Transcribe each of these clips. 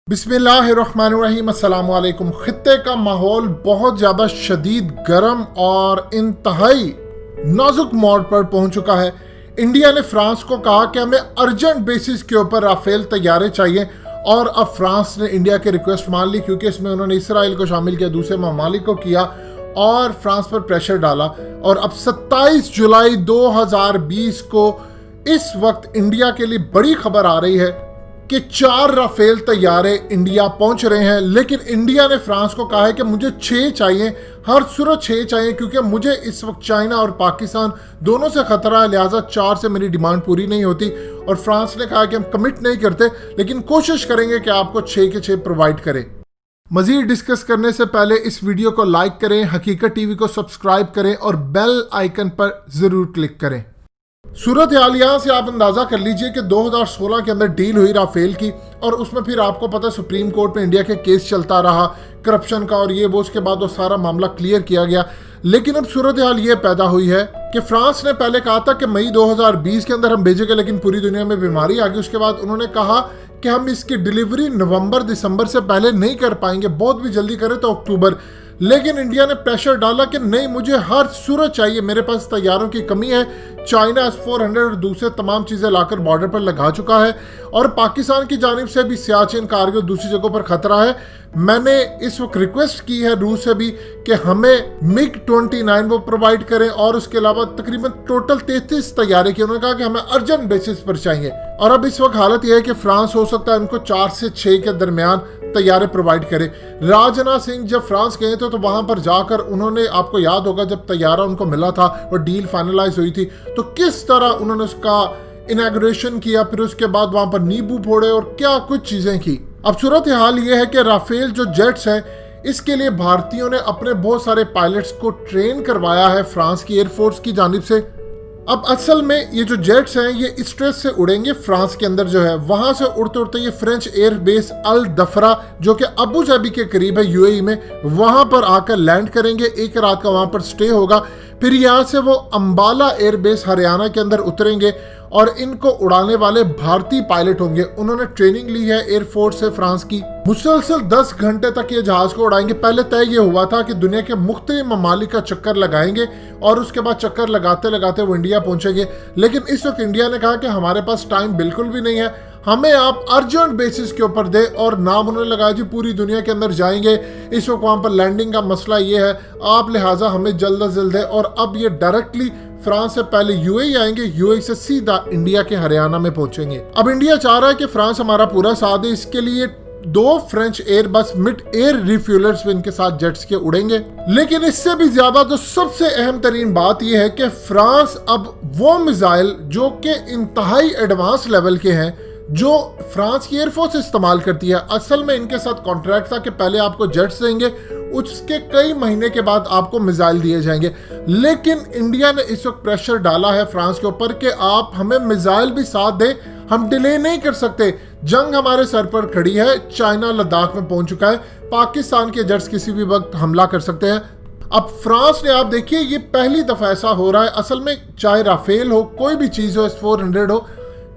बिस्मिल्लाहिर्रहमानिर्रहीम अस्सलाम वालेकुम। खित्ते का माहौल बहुत ज़्यादा शदीद गर्म और इंतहाई नाजुक मोड़ पर पहुंच चुका है। इंडिया ने फ्रांस को कहा कि हमें अर्जेंट बेसिस के ऊपर राफेल तैयारे चाहिए और अब फ्रांस ने इंडिया की रिक्वेस्ट मान ली, क्योंकि इसमें उन्होंने इसराइल को शामिल किया, दूसरे ममालिक को किया और फ्रांस पर प्रेशर डाला। और अब 27 जुलाई 2020 को इस वक्त इंडिया के लिए बड़ी खबर आ रही है कि 4 राफेल तैयारे इंडिया पहुंच रहे हैं। लेकिन इंडिया ने फ्रांस को कहा है कि मुझे 6 चाहिए, हर सूरत 6 चाहिए, क्योंकि मुझे इस वक्त चाइना और पाकिस्तान दोनों से खतरा है, लिहाजा 4 से मेरी डिमांड पूरी नहीं होती। और फ्रांस ने कहा कि हम कमिट नहीं करते, लेकिन कोशिश करेंगे कि आपको 6 के 6 प्रोवाइड करें। मजीद डिस्कस करने से पहले इस वीडियो को लाइक करें, हकीकत टीवी को सब्सक्राइब करें और बेल आइकन पर जरूर क्लिक करें। सूरत हाल यहाँ से आप अंदाजा कर लीजिए कि 2016 के अंदर डील हुई राफेल की, और उसमें फिर आपको पता है सुप्रीम कोर्ट में इंडिया के केस चलता रहा करप्शन का, और ये वो उसके बाद वो सारा मामला क्लियर किया गया। लेकिन अब सूरत हाल ये पैदा हुई है कि फ्रांस ने पहले कहा था कि मई 2020 के अंदर हम भेजेंगे, लेकिन पूरी दुनिया में बीमारी आ गई। उसके बाद उन्होंने कहा कि हम इसकी डिलीवरी नवंबर दिसंबर से पहले नहीं कर पाएंगे, बहुत भी जल्दी करें तो अक्टूबर। लेकिन इंडिया ने प्रेशर डाला कि नहीं, मुझे हर सूरत चाहिए, मेरे पास तैयारों की कमी है। चाइना S-400 और दूसरे तमाम चीज़ें लाकर बॉर्डर पर लगा चुका है, और पाकिस्तान की जानिब से भी सियाचिन, कारगिल, दूसरी जगहों पर खतरा है। मैंने इस वक्त रिक्वेस्ट की है रूस से भी कि हमें MiG-29 वो प्रोवाइड करें, और उसके अलावा तकरीबन टोटल 33 तैयारे की उन्होंने कहा कि हमें अर्जेंट बेसिस पर चाहिए। और अब इस वक्त हालत यह है कि फ्रांस हो सकता है उनको 4 से 6 के दरमियान तैयारे प्रोवाइड करे। राजनाथ सिंह जब फ्रांस गए थे तो वहां पर जाकर उन्होंने, आपको याद होगा जब तैयारा उनको मिला था और डील फाइनलाइज हुई थी, तो किस तरह उन्होंने उसका इनॉग्रेशन किया, फिर उसके बाद वहां पर नींबू फोड़े और क्या कुछ चीजें की। अब सूरत हाल ये है कि राफेल जो जेट्स हैं, इसके लिए भारतीयों ने अपने बहुत सारे पायलट्स को ट्रेन करवाया है फ्रांस की एयरफोर्स की जानिब से। अब असल में ये जो जेट्स हैं ये स्ट्रेस से उड़ेंगे फ्रांस के अंदर जो है, वहां से उड़ते उड़ते ये फ्रेंच एयरबेस अल दफरा जो कि अबू धाबी के करीब है यूएई में, वहां पर आकर लैंड करेंगे। एक रात का वहां पर स्टे होगा, फिर यहाँ से वो अंबाला एयरबेस हरियाणा के अंदर उतरेंगे और इनको उड़ाने वाले भारतीय पायलट होंगे। उन्होंने ट्रेनिंग ली है एयरफोर्स से फ्रांस की। मुसलसल 10 घंटे तक ये जहाज को उड़ाएंगे। पहले तय ये हुआ था कि दुनिया के मुख्तलिफ ममालिक का चक्कर लगाएंगे और उसके बाद चक्कर लगाते लगाते वो इंडिया पहुंचेंगे। लेकिन इस वक्त इंडिया ने कहा कि हमारे पास टाइम बिल्कुल भी नहीं है, हमें आप अर्जेंट बेसिस के ऊपर दे, और नाम उन्होंने लगाया जी पूरी दुनिया के अंदर जाएंगे। इस वक्त वहां पर लैंडिंग का मसला ये है, आप लिहाजा हमें जल्द अज जल्द है। और अब ये डायरेक्टली फ्रांस से पहले यूएई आएंगे, यूएई से सीधा इंडिया के हरियाणा में पहुंचेंगे। अब इंडिया चाह रहा है कि फ्रांस हमारा पूरा साथ दे, इसके लिए 2 फ्रेंच एयरबस मिड एयर रिफ्यूलर्स इनके साथ जेट्स के उड़ेंगे। लेकिन इससे भी ज्यादा तो सबसे अहम तरीन बात यह है कि फ्रांस अब वो मिसाइल जो कि इंतहाई एडवांस लेवल के हैं, जो फ्रांस की एयरफोर्स इस्तेमाल करती है, असल में इनके साथ कॉन्ट्रैक्ट था कि पहले आपको जेट्स देंगे, उसके कई महीने के बाद आपको मिसाइल दिए जाएंगे। लेकिन इंडिया ने इस वक्त प्रेशर डाला है फ्रांस के ऊपर कि आप हमें मिसाइल भी साथ दें, हम डिले नहीं कर सकते, जंग हमारे सर पर खड़ी है, चाइना लद्दाख में पहुंच चुका है, पाकिस्तान के जेट्स किसी भी वक्त हमला कर सकते हैं। अब फ्रांस ने, आप देखिए ये पहली दफा ऐसा हो रहा है, असल में चाहे राफेल हो, कोई भी चीज हो, S-400 हो,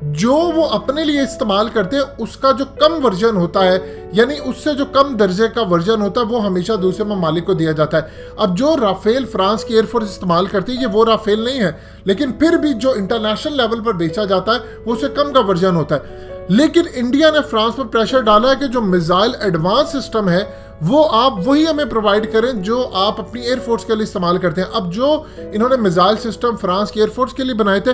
जो वो अपने लिए इस्तेमाल करते हैं उसका जो कम वर्जन होता है, यानी उससे जो कम दर्जे का वर्जन होता है, वो हमेशा दूसरे ममालिक को दिया जाता है। अब जो राफेल फ्रांस की एयरफोर्स इस्तेमाल करती है ये वो राफेल नहीं है, लेकिन फिर भी जो इंटरनेशनल लेवल पर बेचा जाता है वो उससे कम का वर्जन होता है। लेकिन इंडिया ने फ्रांस पर प्रेशर डाला है कि जो मिसाइल एडवांस सिस्टम है वो आप वही हमें प्रोवाइड करें जो आप अपनी एयरफोर्स के लिए इस्तेमाल करते हैं। अब जो इन्होंने मिसाइल सिस्टम फ्रांस की एयरफोर्स के लिए बनाए थे,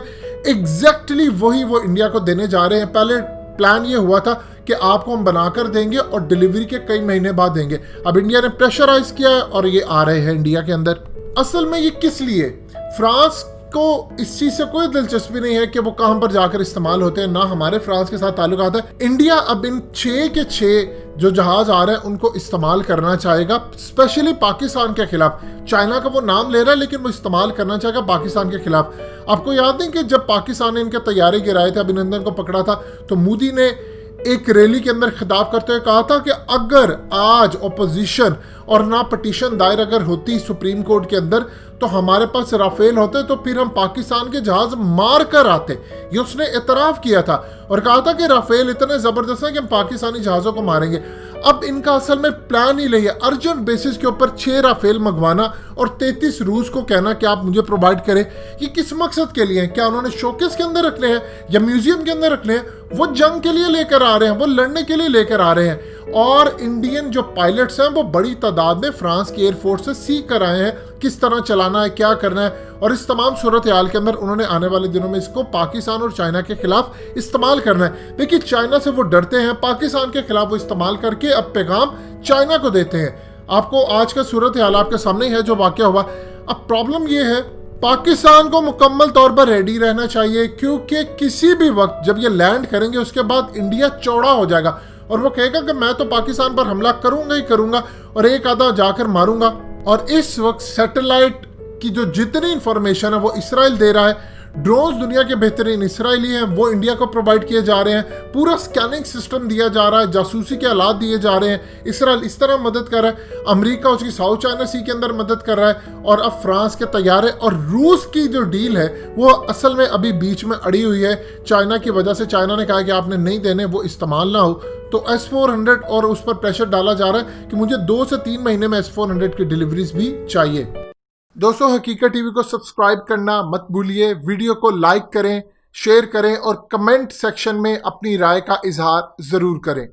एग्जैक्टली वही वो इंडिया को देने जा रहे हैं। पहले प्लान ये हुआ था कि आपको हम बनाकर देंगे और डिलीवरी के कई महीने बाद देंगे। अब इंडिया ने प्रेशराइज किया है और ये आ रहे हैं इंडिया के अंदर। असल में ये किस लिए, फ्रांस को इस चीज से कोई दिलचस्पी नहीं है कि वो कहां पर जाकर इस्तेमाल होते हैं, ना हमारे फ्रांस के साथ ताल्लुकात है। इंडिया अब इन 6 के 6 जो जहाज आ रहे हैं उनको इस्तेमाल करना चाहेगा, स्पेशली पाकिस्तान के खिलाफ। चाइना का वो नाम ले रहा है लेकिन वो इस्तेमाल करना चाहेगा पाकिस्तान के खिलाफ। आपको याद है कि जब पाकिस्तान ने इनके तैयारे गिराए थे, अभिनंदन को पकड़ा था, तो मोदी ने एक रैली के अंदर खिताब करते हुए कहा था कि अगर आज ऑपोजिशन और ना पटिशन दायर अगर होती सुप्रीम कोर्ट के अंदर तो हमारे पास राफेल होते तो फिर हम पाकिस्तान के जहाज मार कर आते। ये उसने इतराफ किया था और कहा था कि राफेल इतने जबरदस्त है कि हम पाकिस्तानी जहाजों को मारेंगे। अब इनका असल में प्लान ही नहीं है अर्जेंट बेसिस के ऊपर 6 राफेल मंगवाना और 33 रूस को कहना कि आप मुझे प्रोवाइड करें। ये किस मकसद के लिए है? क्या उन्होंने शोकेस के अंदर रखने हैं या म्यूजियम के अंदर रखने हैं? वो जंग के लिए लेकर आ रहे हैं, वो लड़ने के लिए लेकर आ रहे हैं। और इंडियन जो पायलट्स हैं वो बड़ी तादाद में फ्रांस की एयरफोर्स से सीख कर आए हैं किस तरह चलाना है, क्या करना है। और इस तमाम सूरत हाल के अंदर उन्होंने आने वाले दिनों में इसको पाकिस्तान और चाइना के खिलाफ इस्तेमाल करना है। देखिए चाइना से वो डरते हैं, पाकिस्तान के खिलाफ वो इस्तेमाल करके अब पैगाम चाइना को देते हैं। आपको आज का सूरत हाल आपके सामने है जो वाकया हुआ। अब प्रॉब्लम ये है पाकिस्तान को मुकम्मल तौर पर रेडी रहना चाहिए, क्योंकि किसी भी वक्त जब ये लैंड करेंगे उसके बाद इंडिया चौड़ा हो जाएगा और वो कहेगा कि मैं तो पाकिस्तान पर हमला करूंगा ही करूंगा और एक आधा जाकर मारूंगा। और इस वक्त सैटेलाइट की जो जितनी इंफॉर्मेशन है वो इसराइल दे रहा है। ड्रोन्स दुनिया के बेहतरीन इसराइली हैं, वो इंडिया को प्रोवाइड किए जा रहे हैं। पूरा स्कैनिंग सिस्टम दिया जा रहा है, जासूसी के आलात दिए जा रहे हैं। इसराइल इस तरह मदद कर रहा है, अमेरिका उसकी साउथ चाइना सी के अंदर मदद कर रहा है और अब फ्रांस के तैयार है। और रूस की जो डील है वो असल में अभी बीच में अड़ी हुई है चाइना की वजह से। चाइना ने कहा कि आपने नहीं देने, वो इस्तेमाल ना हो। तो S-400 और उस पर प्रेशर डाला जा रहा है कि मुझे 2 से 3 महीने में S-400 की डिलीवरीज भी चाहिए। दोस्तों हकीकत टीवी को सब्सक्राइब करना मत भूलिए, वीडियो को लाइक करें, शेयर करें और कमेंट सेक्शन में अपनी राय का इजहार जरूर करें।